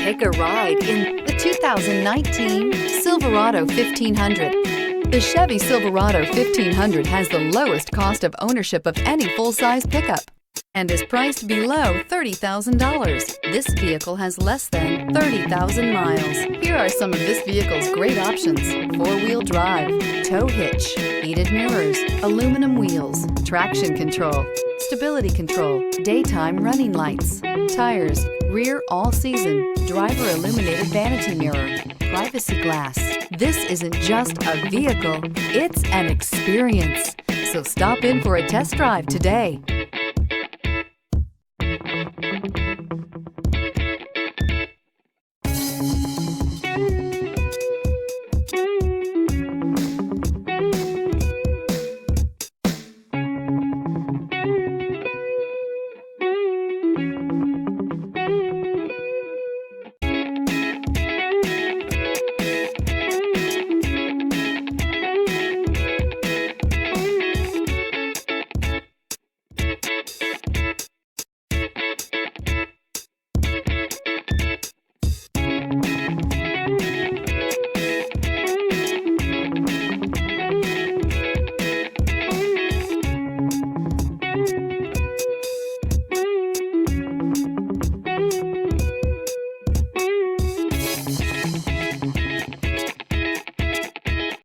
Take a ride in the 2019 Silverado 1500. The Chevy Silverado 1500 has the lowest cost of ownership of any full-size pickup and is priced below $30,000. This vehicle has less than 30,000 miles. Here are some of this vehicle's great options: four-wheel drive, tow hitch, heated mirrors, aluminum wheels, traction control, stability control, daytime running lights, tires, rear all-season, driver illuminated vanity mirror, privacy glass. This isn't just a vehicle, it's an experience. So stop in for a test drive today.